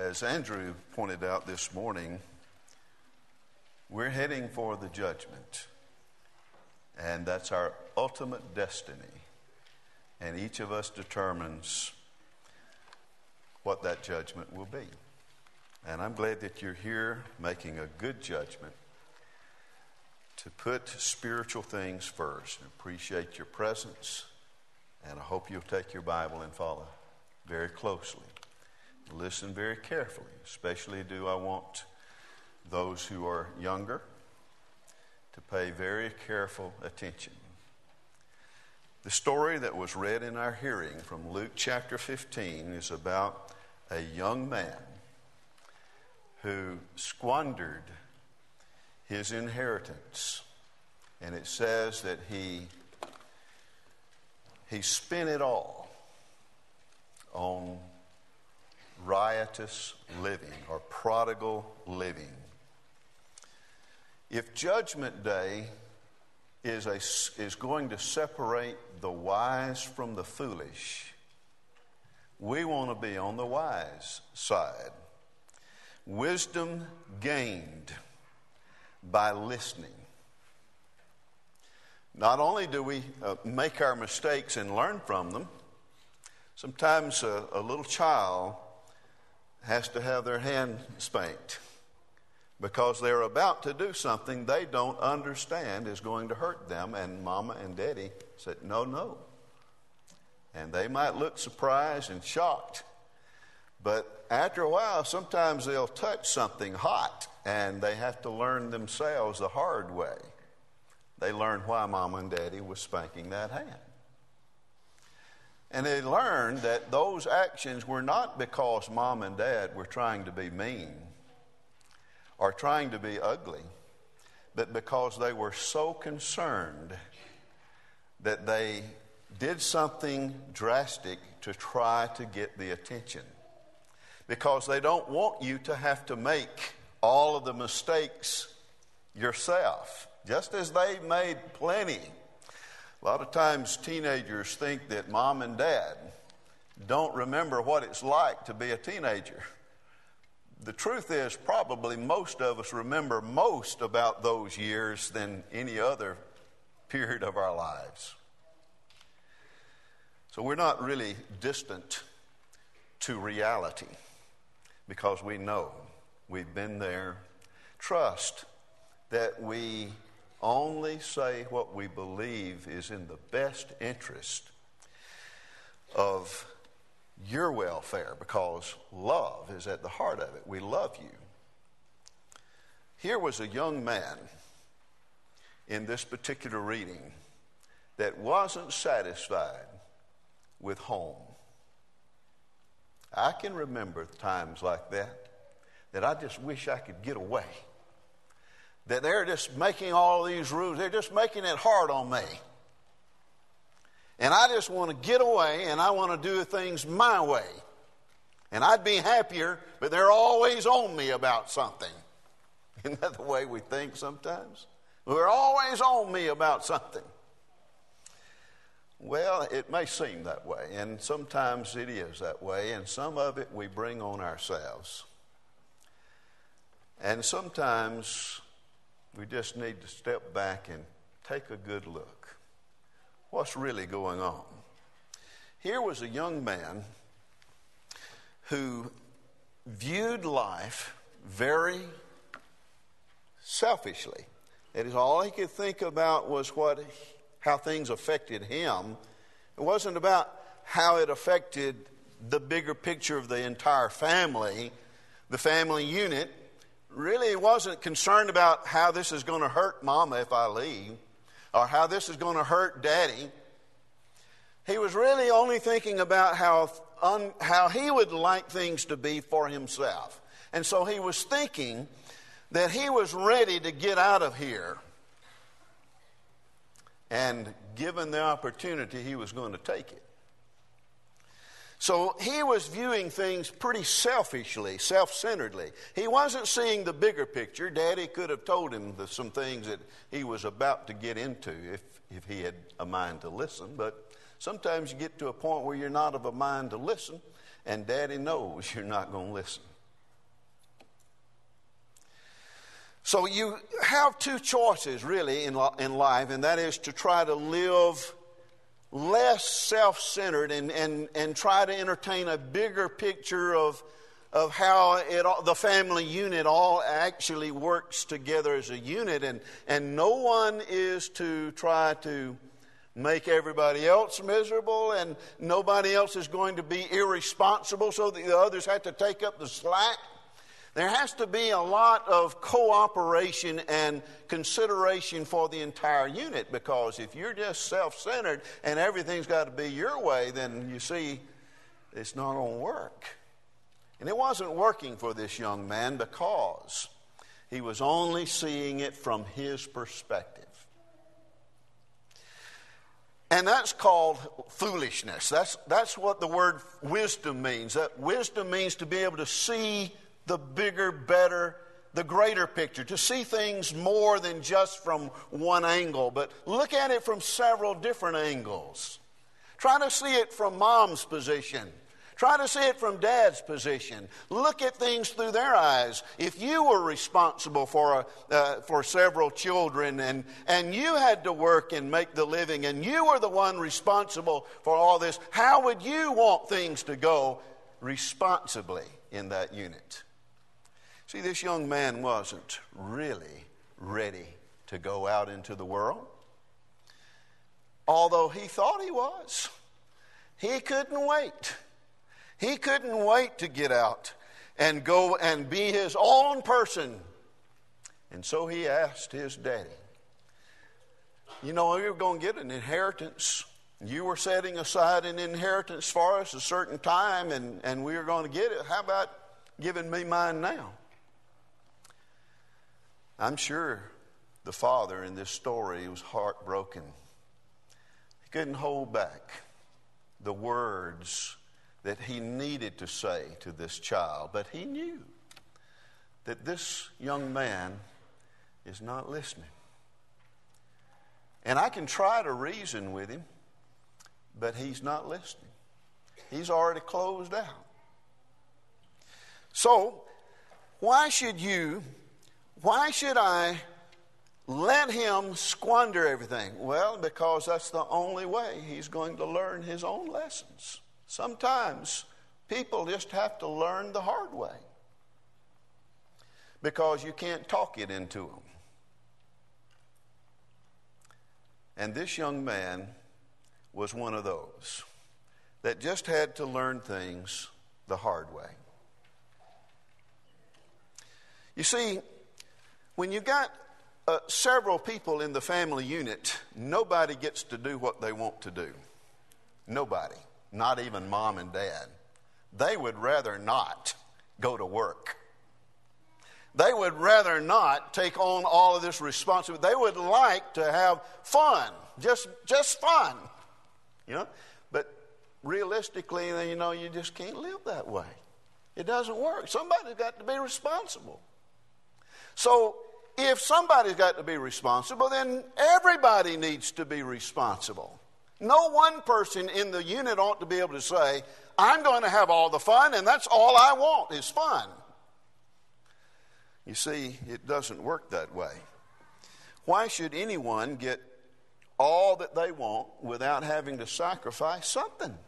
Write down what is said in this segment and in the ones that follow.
As Andrew pointed out this morning, we're heading for the judgment. And that's our ultimate destiny. And each of us determines what that judgment will be. And I'm glad that you're here making a good judgment to put spiritual things first. I appreciate your presence, and I hope you'll take your Bible and follow very closely. Listen very carefully. Especially do I want those who are younger to pay very careful attention. The story that was read in our hearing from Luke chapter 15 is about a young man who squandered his inheritance. And it says that he spent it all on riotous living or prodigal living. If Judgment Day is going to separate the wise from the foolish, we want to be on the wise side. Wisdom gained by listening. Not only do we make our mistakes and learn from them, sometimes a little child has to have their hand spanked because they're about to do something they don't understand is going to hurt them, and mama and daddy said, no. And they might look surprised and shocked, but after a while, sometimes they'll touch something hot, and they have to learn themselves the hard way. They learn why mama and daddy was spanking that hand. And they learned that those actions were not because mom and dad were trying to be mean or trying to be ugly, but because they were so concerned that they did something drastic to try to get the attention. Because they don't want you to have to make all of the mistakes yourself, just as they made plenty. A lot of times teenagers think that mom and dad don't remember what it's like to be a teenager. The truth is, probably most of us remember most about those years than any other period of our lives. So we're not really distant to reality because we know we've been there. Trust that we only say what we believe is in the best interest of your welfare, because love is at the heart of it. We love you. Here was a young man in this particular reading that wasn't satisfied with home. I can remember times like that I just wish I could get away. That they're just making all these rules. They're just making it hard on me. And I just want to get away, and I want to do things my way. And I'd be happier, but they're always on me about something. Isn't that the way we think sometimes? They're always on me about something. Well, it may seem that way, and sometimes it is that way, and some of it we bring on ourselves. And sometimes we just need to step back and take a good look. What's really going on? Here was a young man who viewed life very selfishly. That is, all he could think about was how things affected him. It wasn't about how it affected the bigger picture of the entire family, the family unit. Really, he wasn't concerned about how this is going to hurt mama if I leave, or how this is going to hurt daddy. He was really only thinking about how he would like things to be for himself. And so he was thinking that he was ready to get out of here. And given the opportunity, he was going to take it. So he was viewing things pretty selfishly, self-centeredly. He wasn't seeing the bigger picture. Daddy could have told him some things that he was about to get into if he had a mind to listen. But sometimes you get to a point where you're not of a mind to listen, and Daddy knows you're not going to listen. So you have two choices really in life, and that is to try to live less self-centered and try to entertain a bigger picture of how the family unit all actually works together as a unit, and no one is to try to make everybody else miserable, and nobody else is going to be irresponsible so that the others have to take up the slack. There has to be a lot of cooperation and consideration for the entire unit, because if you're just self-centered and everything's got to be your way, then you see it's not going to work. And it wasn't working for this young man because he was only seeing it from his perspective. And that's called foolishness. That's what the word wisdom means. That wisdom means to be able to see the bigger, better, the greater picture, to see things more than just from one angle, but look at it from several different angles. Try to see it from mom's position. Try to see it from dad's position. Look at things through their eyes. If you were responsible for several children and you had to work and make the living and you were the one responsible for all this, how would you want things to go responsibly in that unit? See, this young man wasn't really ready to go out into the world. Although he thought he was. He couldn't wait. He couldn't wait to get out and go and be his own person. And so he asked his daddy, you know, you were going to get an inheritance. You were setting aside an inheritance for us a certain time, and we were going to get it. How about giving me mine now? I'm sure the father in this story was heartbroken. He couldn't hold back the words that he needed to say to this child, but he knew that this young man is not listening. And I can try to reason with him, but he's not listening. He's already closed out. So, why should I let him squander everything? Well, because that's the only way he's going to learn his own lessons. Sometimes people just have to learn the hard way because you can't talk it into them. And this young man was one of those that just had to learn things the hard way. You see, when you got several people in the family unit, nobody gets to do what they want to do. Nobody. Not even mom and dad. They would rather not go to work. They would rather not take on all of this responsibility. They would like to have fun, just fun, you know. But realistically, you know, you just can't live that way. It doesn't work. Somebody's got to be responsible. So if somebody's got to be responsible, then everybody needs to be responsible. No one person in the unit ought to be able to say, I'm going to have all the fun and that's all I want is fun. You see, it doesn't work that way. Why should anyone get all that they want without having to sacrifice something?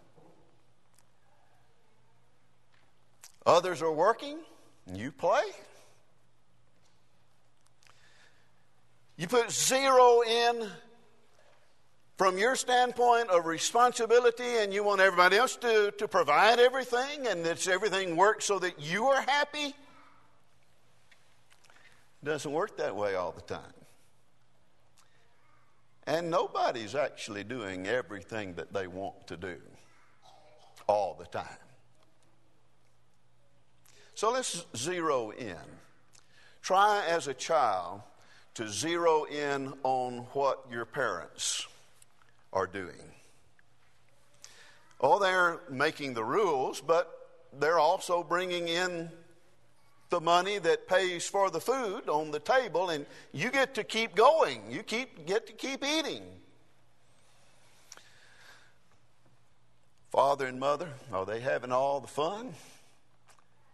Others are working, you play. You put zero in from your standpoint of responsibility, and you want everybody else to provide everything, and that everything works so that you are happy. It doesn't work that way all the time. And nobody's actually doing everything that they want to do all the time. So let's zero in. Try as a child to zero in on what your parents are doing. Oh, they're making the rules, but they're also bringing in the money that pays for the food on the table, and you get to keep going. You get to keep eating. Father and mother, are they having all the fun?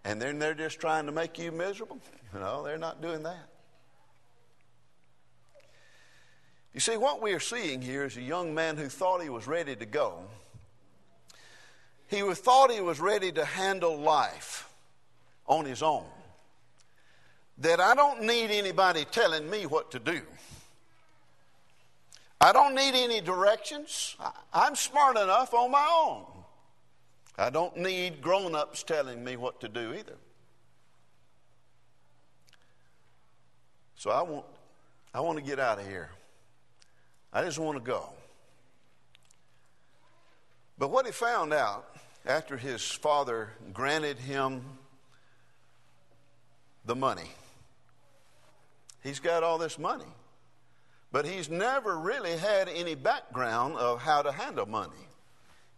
And then they're just trying to make you miserable? No, they're not doing that. You see, what we are seeing here is a young man who thought he was ready to go. He thought he was ready to handle life on his own. That I don't need anybody telling me what to do. I don't need any directions. I'm smart enough on my own. I don't need grown-ups telling me what to do either. So I want to get out of here. I just want to go. But what he found out after his father granted him the money, he's got all this money, but he's never really had any background of how to handle money.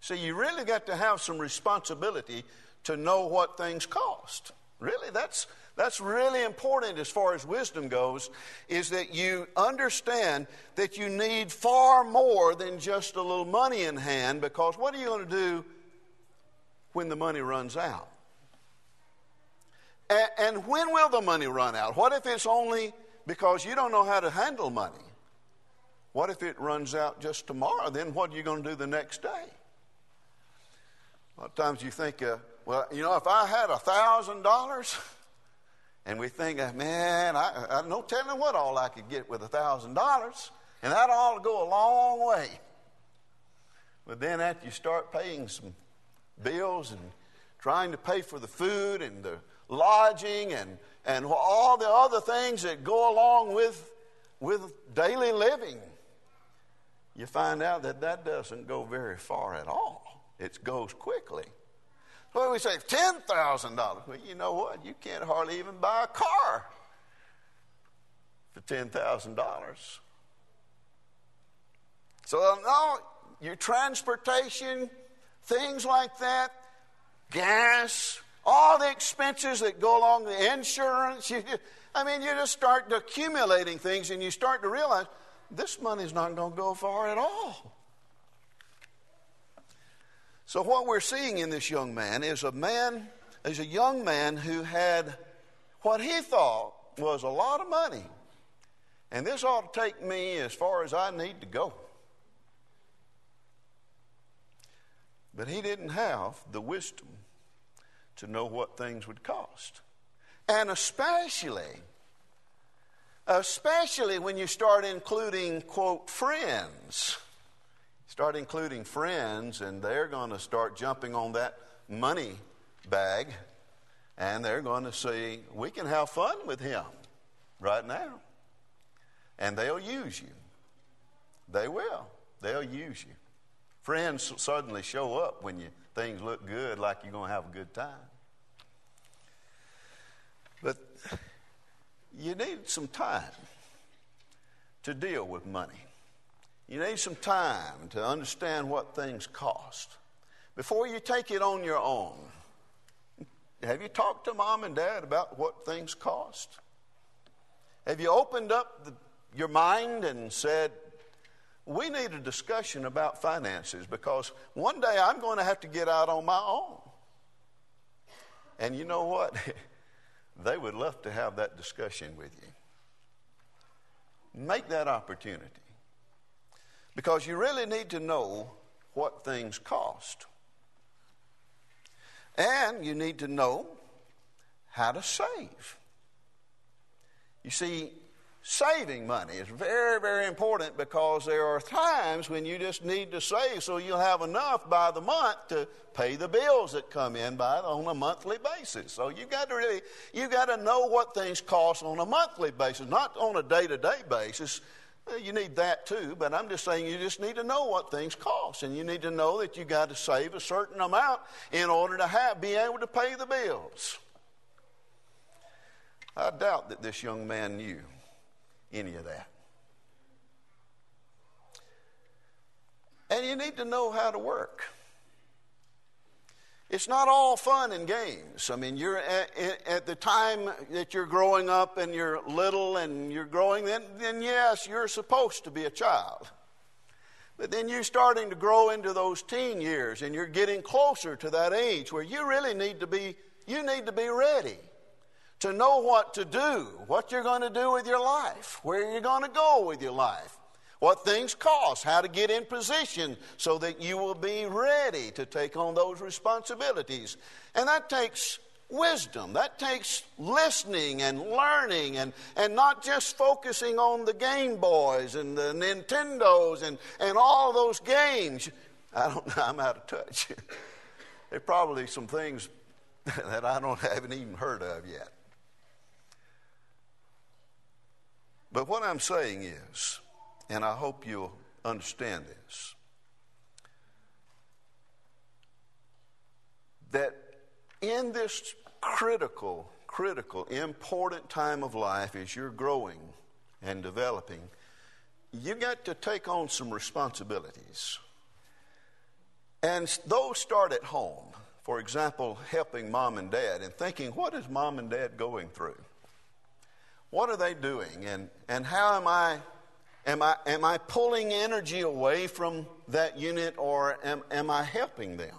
So you really got to have some responsibility to know what things cost. Really, that's really important as far as wisdom goes, is that you understand that you need far more than just a little money in hand, because what are you going to do when the money runs out? And when will the money run out? What if it's only because you don't know how to handle money? What if it runs out just tomorrow? Then what are you going to do the next day? A lot of times you think, well, you know, if I had $1,000, and we think, man, I no telling what all I could get with $1,000, and that ought to go a long way. But then after you start paying some bills and trying to pay for the food and the lodging and all the other things that go along with daily living, you find out that doesn't go very far at all. It goes quickly. So we say $10,000. Well, you know what? You can't hardly even buy a car for $10,000. So no, your transportation, things like that, gas, all the expenses that go along, the insurance. You just start accumulating things, and you start to realize this money's not going to go far at all. So what we're seeing in this young man is a young man who had what he thought was a lot of money. And this ought to take me as far as I need to go. But he didn't have the wisdom to know what things would cost. And especially when you start including, quote, friends. Start including friends, and they're going to start jumping on that money bag, and they're going to say, we can have fun with him right now. And they'll use you. They will. They'll use you. Friends suddenly show up when things look good, like you're going to have a good time. But you need some time to deal with money. You need some time to understand what things cost before you take it on your own. Have you talked to mom and dad about what things cost? Have you opened up your mind and said, we need a discussion about finances, because one day I'm going to have to get out on my own. And you know what? They would love to have that discussion with you. Make that opportunity. Because you really need to know what things cost. And you need to know how to save. You see, saving money is very, very important, because there are times when you just need to save so you'll have enough by the month to pay the bills that come in on a monthly basis. So you got to know what things cost on a monthly basis, not on a day-to-day basis. You need that too, but I'm just saying you just need to know what things cost, and you need to know that you got to save a certain amount in order to be able to pay the bills. I doubt that this young man knew any of that. And you need to know how to work. It's not all fun and games. I mean, you're at the time that you're growing up and you're little and you're growing, then yes, you're supposed to be a child. But then you're starting to grow into those teen years, and you're getting closer to that age where you really need to be ready to know what to do, what you're going to do with your life, where you're going to go with your life, what things cost, how to get in position so that you will be ready to take on those responsibilities. And that takes wisdom. That takes listening and learning and not just focusing on the Game Boys and the Nintendos and all those games. I'm out of touch. There are probably some things that I haven't even heard of yet. But what I'm saying is, and I hope you'll understand this, that in this critical, important time of life as you're growing and developing, you got to take on some responsibilities. And those start at home. For example, helping mom and dad and thinking, what is mom and dad going through? What are they doing? And how am I pulling energy away from that unit, or am I helping them?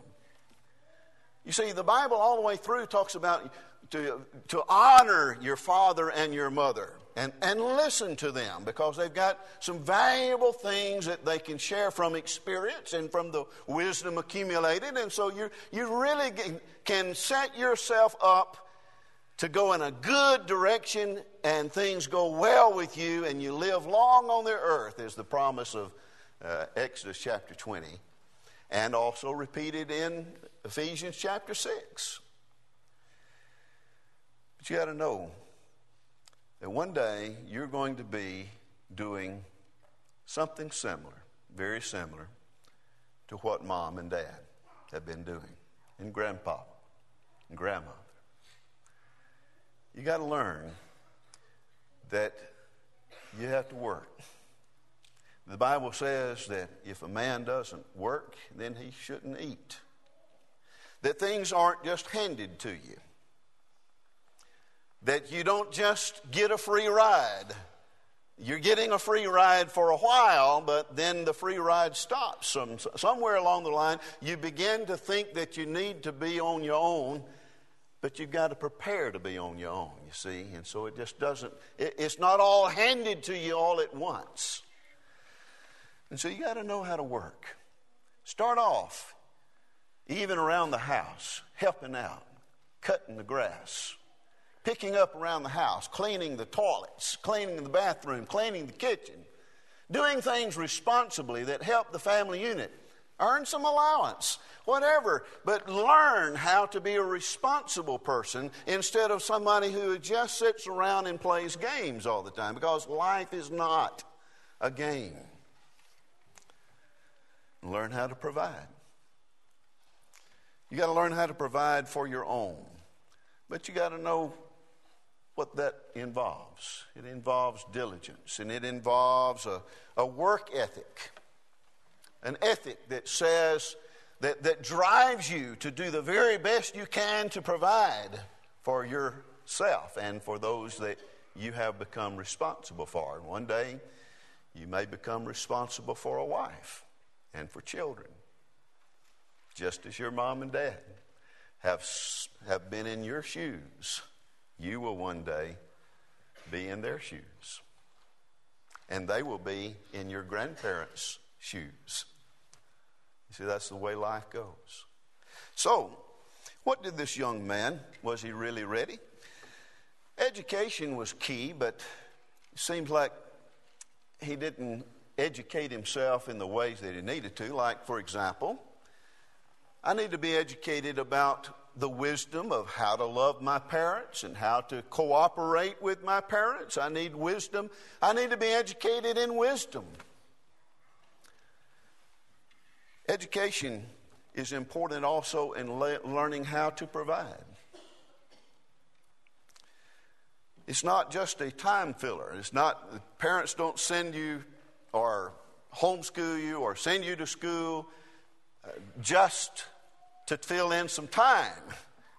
You see, the Bible all the way through talks about to honor your father and your mother and listen to them, because they've got some valuable things that they can share from experience and from the wisdom accumulated. And so you really can set yourself up to go in a good direction and things go well with you and you live long on the earth, is the promise of Exodus chapter 20, and also repeated in Ephesians chapter 6. But you got to know that one day you're going to be doing something similar, very similar to what mom and dad have been doing, and grandpa and grandmother. You got to learn that you have to work. The Bible says that if a man doesn't work, then he shouldn't eat. That things aren't just handed to you. That you don't just get a free ride. You're getting a free ride for a while, but then the free ride stops. Somewhere along the line, you begin to think that you need to be on your own, but you've got to prepare to be on your own, you see. And so it just doesn't, it's not all handed to you all at once. And so you got to know how to work. Start off, even around the house, helping out, cutting the grass, picking up around the house, cleaning the toilets, cleaning the bathroom, cleaning the kitchen, doing things responsibly that help the family unit. Earn some allowance, whatever, but learn how to be a responsible person instead of somebody who just sits around and plays games all the time, because life is not a game. Learn how to provide. You got to learn how to provide for your own, but you got to know what that involves. It involves diligence, and it involves a work ethic. An ethic that says, that drives you to do the very best you can to provide for yourself and for those that you have become responsible for. And one day, you may become responsible for a wife and for children, just as your mom and dad have been in your shoes. You will one day be in their shoes, and they will be in your grandparents' shoes. You see, that's the way life goes. So, what did this young man? Was he really ready? Education was key, but it seems like he didn't educate himself in the ways that he needed to. Like, for example, I need to be educated about the wisdom of how to love my parents and how to cooperate with my parents. I need wisdom. I need to be educated in wisdom. Education is important also in learning how to provide. It's not just a time filler. It's not, parents don't send you or homeschool you or send you to school just to fill in some time,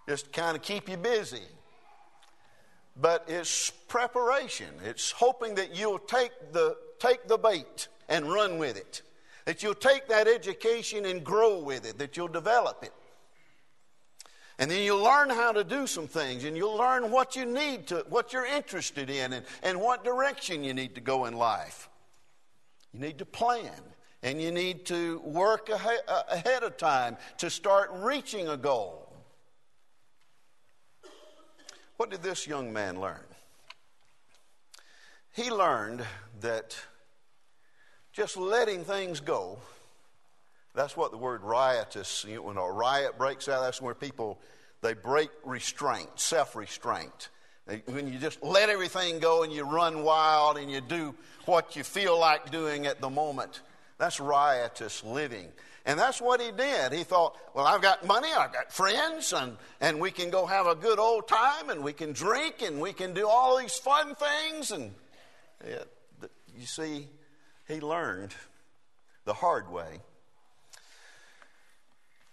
just to kind of keep you busy. But it's preparation. It's hoping that you'll take the bait and run with it. That you'll take that education and grow with it, that you'll develop it. And then you'll learn how to do some things, and you'll learn what you need to, what you're interested in, and what direction you need to go in life. You need to plan, and you need to work ahead of time to start reaching a goal. What did this young man learn? He learned that just letting things go, that's what the word riotous, when a riot breaks out, that's where people, they break restraint, self-restraint. When you just let everything go and you run wild and you do what you feel like doing at the moment, that's riotous living. And that's what he did. He thought, well, I've got money, I've got friends, and we can go have a good old time, and we can drink, and we can do all these fun things. And you see, he learned the hard way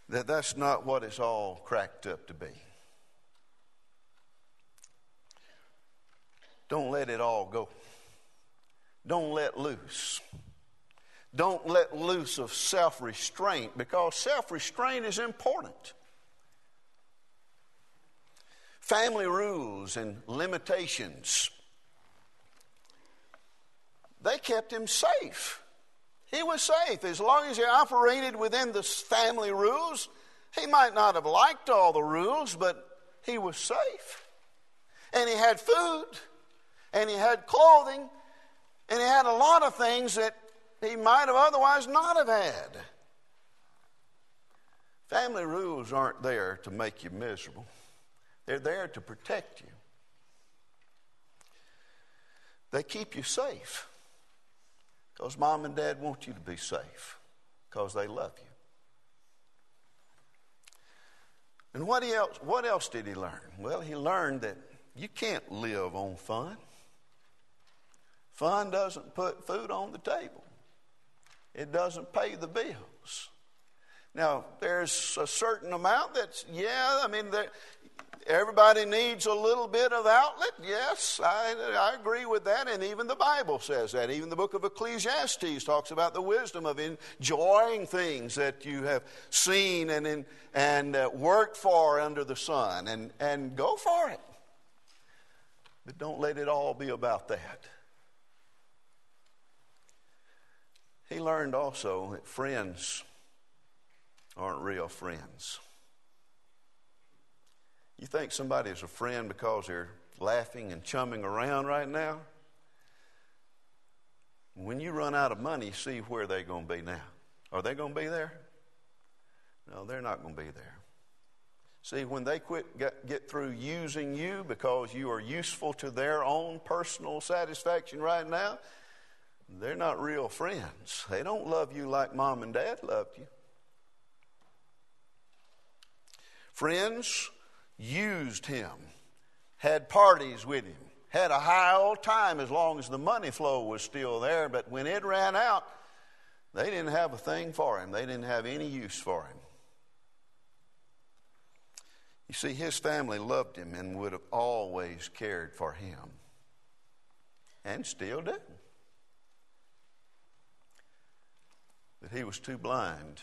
that that's not what it's all cracked up to be. Don't let it all go. Don't let loose. Don't let loose of self-restraint, because self-restraint is important. Family rules and limitations, they kept him safe. He was safe. As long as he operated within the family rules, he might not have liked all the rules, but he was safe. And he had food, and he had clothing, and he had a lot of things that he might have otherwise not have had. Family rules aren't there to make you miserable. They're there to protect you. They keep you safe because mom and dad want you to be safe because they love you. And what else did he learn? Well, he learned that you can't live on fun. Fun doesn't put food on the table. It doesn't pay the bills. Now, there's a certain amount that's, everybody needs a little bit of outlet. Yes, I agree with that, and even the Bible says that. Even the book of Ecclesiastes talks about the wisdom of enjoying things that you have seen and worked for under the sun, and go for it. But don't let it all be about that. He learned also that friends aren't real friends. You think somebody is a friend because they're laughing and chumming around right now? When you run out of money, see where they're going to be now. Are they going to be there? No, they're not going to be there. See, when they get through using you because you are useful to their own personal satisfaction right now, they're not real friends. They don't love you like mom and dad loved you. Friends used him, had parties with him, had a high old time as long as the money flow was still there. But when it ran out, they didn't have a thing for him. They didn't have any use for him. You see, his family loved him and would have always cared for him. And still do. But he was too blind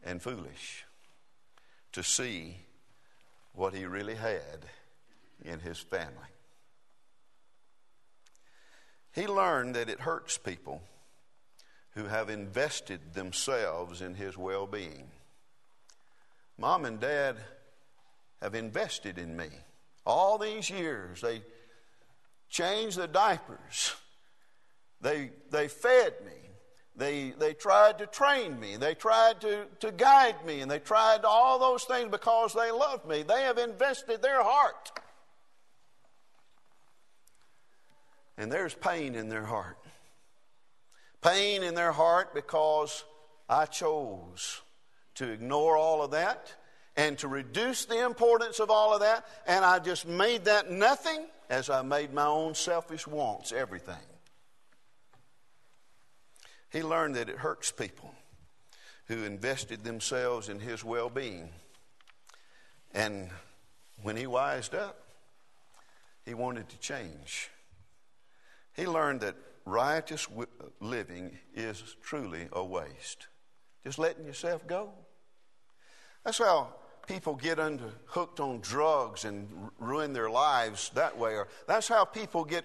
and foolish to see what he really had in his family. He learned that it hurts people who have invested themselves in his well-being. Mom and dad have invested in me. All these years, they changed the diapers. They fed me. They tried to train me. They tried to guide me. And they tried all those things because they loved me. They have invested their heart. And there's pain in their heart. Pain in their heart because I chose to ignore all of that and to reduce the importance of all of that. And I just made that nothing as I made my own selfish wants everything. He learned that it hurts people who invested themselves in his well-being. And when he wised up, he wanted to change. He learned that riotous living is truly a waste. Just letting yourself go. That's how people get hooked on drugs and ruin their lives that way. Or that's how people get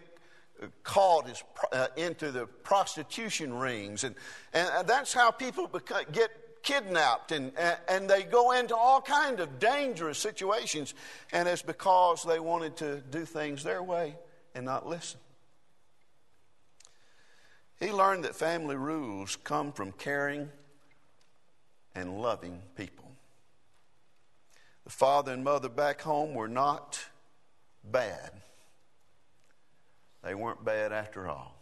caught into the prostitution rings. And that's how people get kidnapped, and they go into all kinds of dangerous situations. And it's because they wanted to do things their way and not listen. He learned that family rules come from caring and loving people. The father and mother back home were not bad. They weren't bad after all.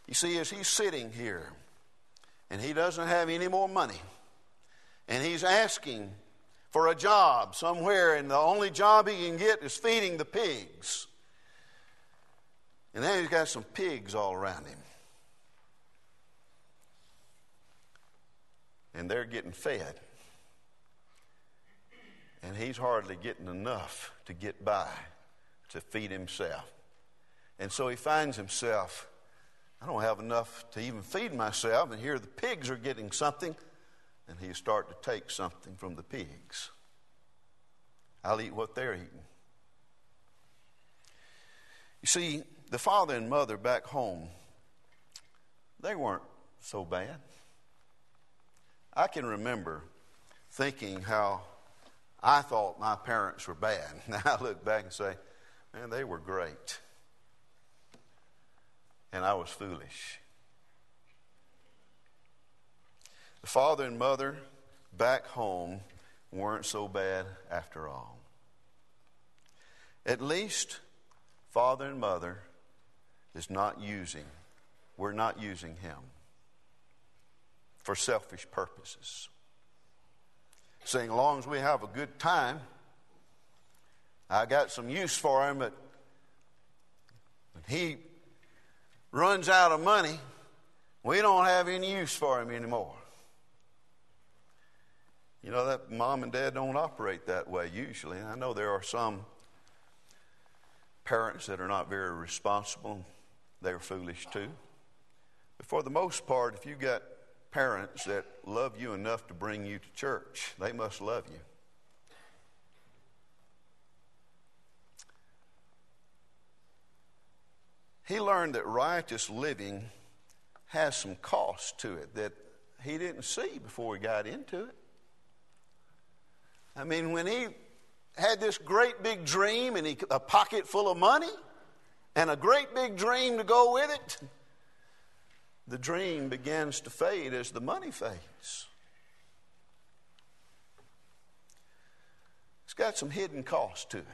You see, as he's sitting here and he doesn't have any more money, and he's asking for a job somewhere, and the only job he can get is feeding the pigs. And then he's got some pigs all around him. And they're getting fed. And he's hardly getting enough to get by to feed himself. And so he finds himself, I don't have enough to even feed myself, and here the pigs are getting something, and he starts to take something from the pigs. I'll eat what they're eating. You see, the father and mother back home, they weren't so bad. I can remember thinking how I thought my parents were bad. Now I look back and say, man, they were great. And I was foolish. The father and mother back home weren't so bad after all. At least father and mother we're not using him for selfish purposes. Saying, as long as we have a good time, I got some use for him, but when he runs out of money, we don't have any use for him anymore. You know, that mom and dad don't operate that way usually. I know there are some parents that are not very responsible. They're foolish too. But for the most part, if you've got parents that love you enough to bring you to church, they must love you. He learned that righteous living has some cost to it that he didn't see before he got into it. I mean, when he had this great big dream and a pocket full of money and a great big dream to go with it, the dream begins to fade as the money fades. It's got some hidden cost to it.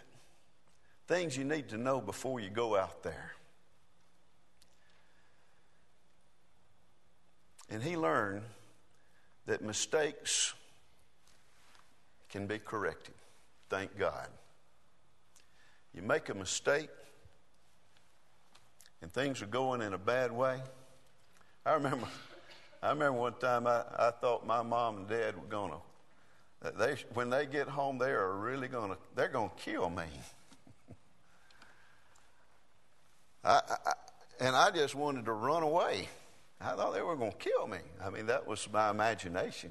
Things you need to know before you go out there. And he learned that mistakes can be corrected. Thank God. You make a mistake and things are going in a bad way. I remember one time I thought my mom and dad were going to, when they get home, they're going to kill me. And I just wanted to run away. I thought they were going to kill me. I mean, that was my imagination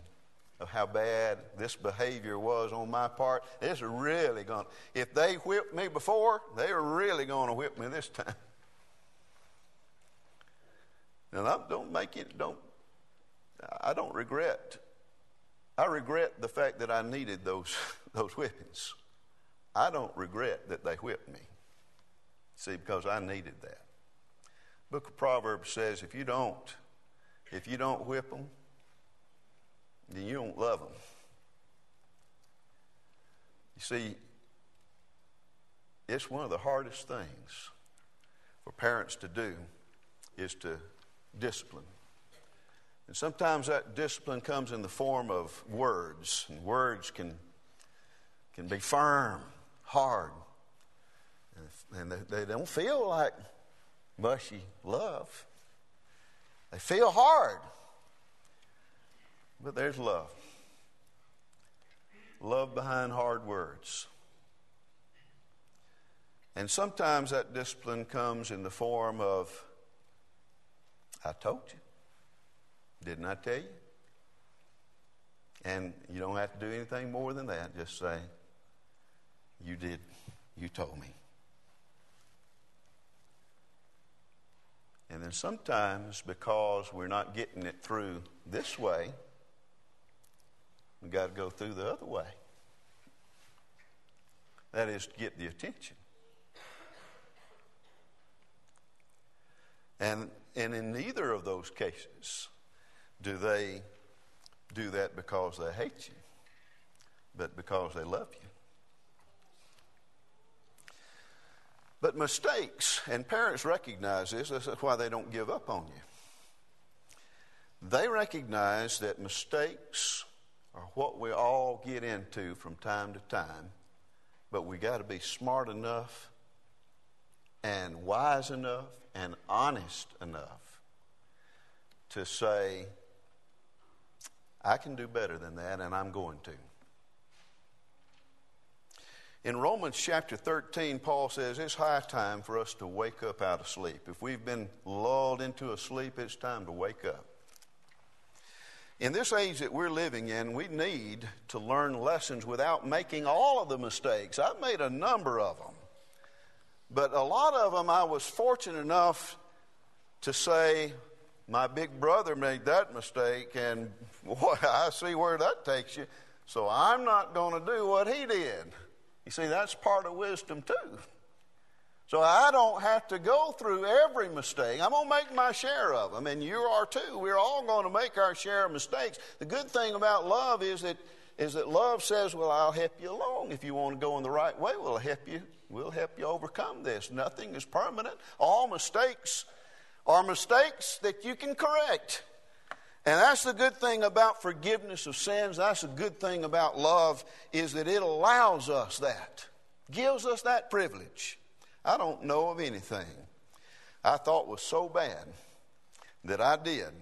of how bad this behavior was on my part. It's really going to, if they whipped me before, they were really going to whip me this time. And I don't regret. I regret the fact that I needed those whippings. I don't regret that they whipped me. See, because I needed that. Book of Proverbs says if you don't whip them, then you don't love them. You see, it's one of the hardest things for parents to do is to discipline. And sometimes that discipline comes in the form of words. And words can be firm, hard. And they don't feel like mushy love. They feel hard. But there's love. Love behind hard words. And sometimes that discipline comes in the form of, I told you. Didn't I tell you? And you don't have to do anything more than that. Just say, you did. You told me. And then sometimes, because we're not getting it through this way, we got to go through the other way. That is to get the attention. And in neither of those cases do they do that because they hate you, but because they love you. But mistakes, and parents recognize this, that's why they don't give up on you. They recognize that mistakes are what we all get into from time to time, but we got to be smart enough and wise enough and honest enough to say, I can do better than that, and I'm going to. In Romans chapter 13, Paul says it's high time for us to wake up out of sleep. If we've been lulled into a sleep, it's time to wake up. In this age that we're living in, we need to learn lessons without making all of the mistakes. I've made a number of them. But a lot of them I was fortunate enough to say, my big brother made that mistake, and boy, I see where that takes you. So I'm not going to do what he did. You see, that's part of wisdom too. So I don't have to go through every mistake. I'm going to make my share of them, and you are too. We're all going to make our share of mistakes. The good thing about love is that love says, well, I'll help you along. If you want to go in the right way, we'll help you overcome this. Nothing is permanent. All mistakes are mistakes that you can correct. And that's the good thing about forgiveness of sins. That's the good thing about love, is that it allows us that, gives us that privilege. I don't know of anything I thought was so bad that I did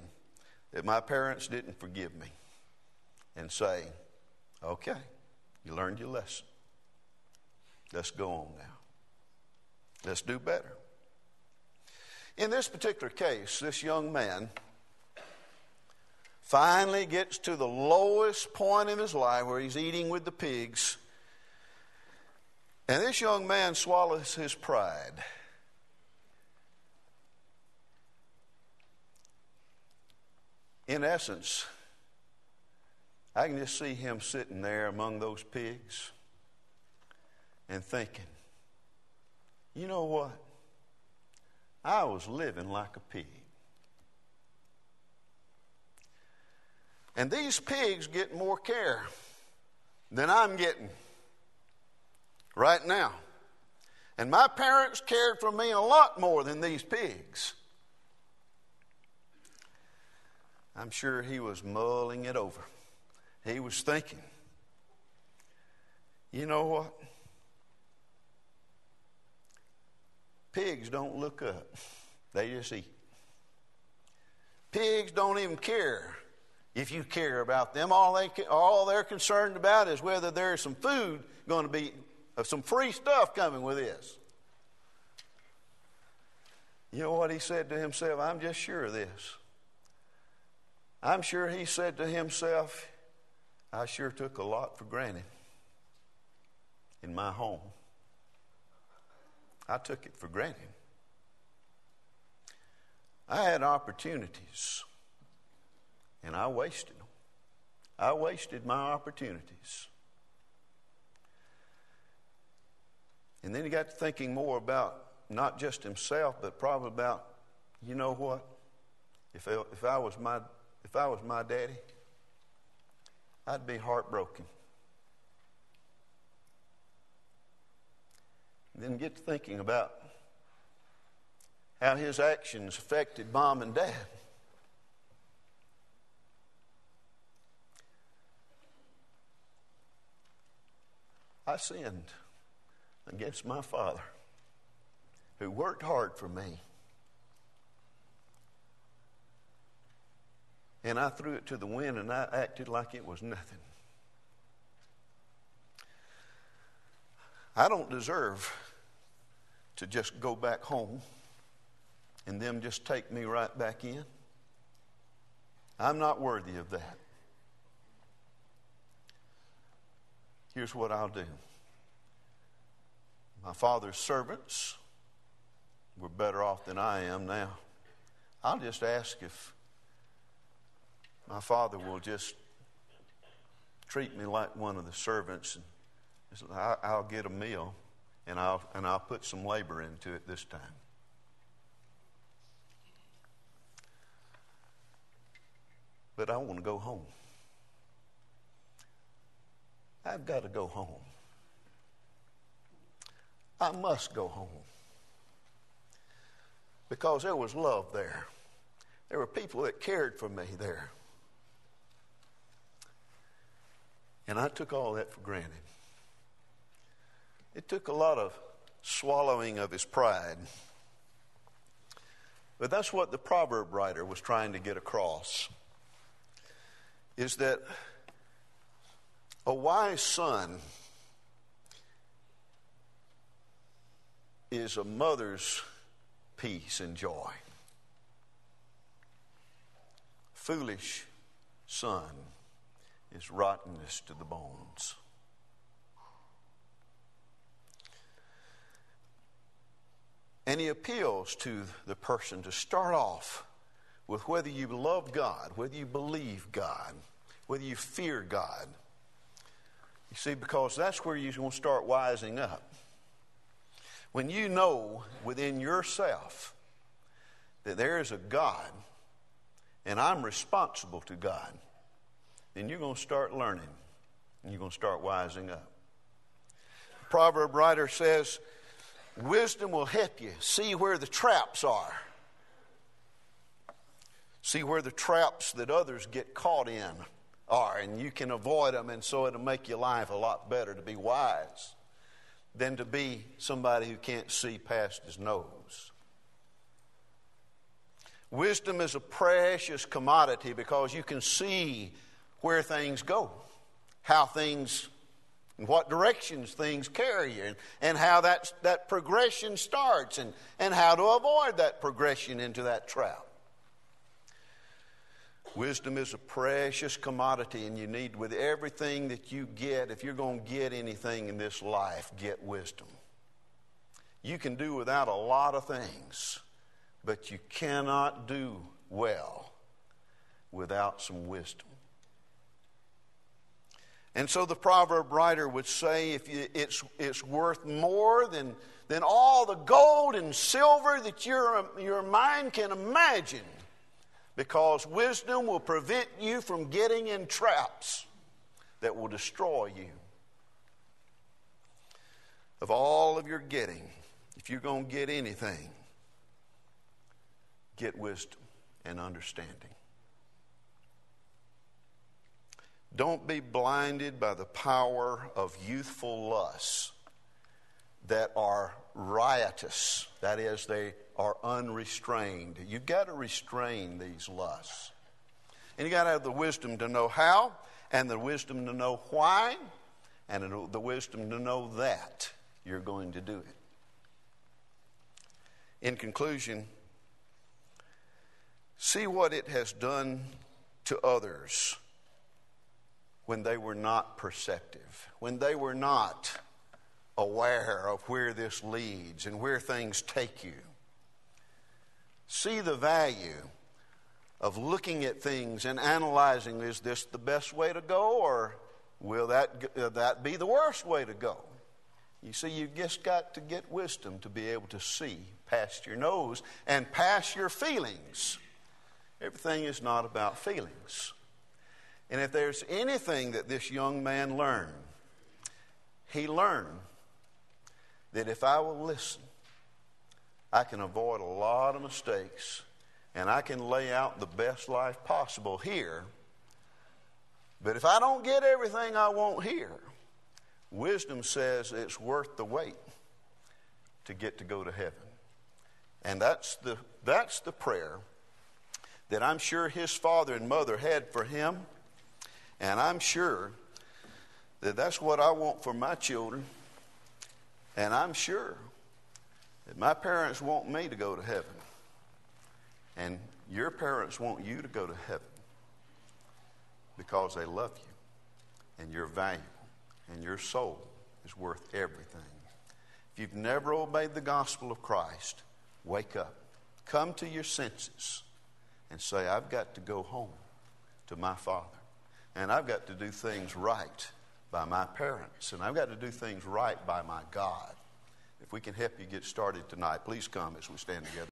that my parents didn't forgive me and say, okay, you learned your lesson. Let's go on now. Let's do better. In this particular case, this young man finally gets to the lowest point in his life where he's eating with the pigs. And this young man swallows his pride. In essence, I can just see him sitting there among those pigs and thinking, you know what? I was living like a pig. And these pigs get more care than I'm getting right now. And my parents cared for me a lot more than these pigs. I'm sure he was mulling it over. He was thinking, you know what? Pigs don't look up. They just eat. Pigs don't even care if you care about them. All they're concerned about is whether there's some food going to be, some free stuff coming with this. You know what he said to himself? I'm just sure of this. I'm sure he said to himself, I sure took a lot for granted in my home. I took it for granted. I had opportunities, and I wasted them. I wasted my opportunities. And then he got to thinking more about not just himself, but probably about, you know what? If I was my daddy, I'd be heartbroken. And then get to thinking about how his actions affected mom and dad. I sinned against my father, who worked hard for me. And I threw it to the wind, and I acted like it was nothing. I don't deserve to just go back home and them just take me right back in. I'm not worthy of that. Here's what I'll do. My father's servants were better off than I am now. I'll just ask if my father will just treat me like one of the servants, and I'll get a meal, and I'll put some labor into it this time. But I want to go home. I've got to go home. I must go home. Because there was love there. There were people that cared for me there. And I took all that for granted. It took a lot of swallowing of his pride. But that's what the proverb writer was trying to get across. Is that a wise son is a mother's peace and joy. Foolish son is rottenness to the bones. And he appeals to the person to start off with whether you love God, whether you believe God, whether you fear God. You see, because that's where you're going to start wising up. When you know within yourself that there is a God and I'm responsible to God, then you're going to start learning and you're going to start wising up. The proverb writer says, wisdom will help you see where the traps are. See where the traps that others get caught in are, and you can avoid them, and so it'll make your life a lot better to be wise than to be somebody who can't see past his nose. Wisdom is a precious commodity because you can see where things go, how things, in what directions things carry you, and how that progression starts, and how to avoid that progression into that trap. Wisdom is a precious commodity, and you need, with everything that you get, if you're going to get anything in this life, get wisdom. You can do without a lot of things, but you cannot do well without some wisdom. And so the proverb writer would say, it's worth more than all the gold and silver that your mind can imagine. Because wisdom will prevent you from getting in traps that will destroy you. Of all of your getting, if you're going to get anything, get wisdom and understanding. Don't be blinded by the power of youthful lusts that are riotous. That is, they are unrestrained. You've got to restrain these lusts. And you've got to have the wisdom to know how, and the wisdom to know why, and the wisdom to know that you're going to do it. In conclusion, see what it has done to others when they were not perceptive, when they were not aware of where this leads and where things take you. See the value of looking at things and analyzing, is this the best way to go, or will that be the worst way to go? You see, you've just got to get wisdom to be able to see past your nose and past your feelings. Everything is not about feelings. And if there's anything that this young man learned, he learned that if I will listen, I can avoid a lot of mistakes, and I can lay out the best life possible here. But if I don't get everything I want here, wisdom says it's worth the wait to get to go to heaven. And that's the prayer that I'm sure his father and mother had for him, and I'm sure that that's what I want for my children. And I'm sure that my parents want me to go to heaven. And your parents want you to go to heaven because they love you and you're valuable and your soul is worth everything. If you've never obeyed the gospel of Christ, wake up. Come to your senses. and say, I've got to go home to my Father. And I've got to do things right by my parents. And I've got to do things right by my God. If we can help you get started tonight, please come as we stand together.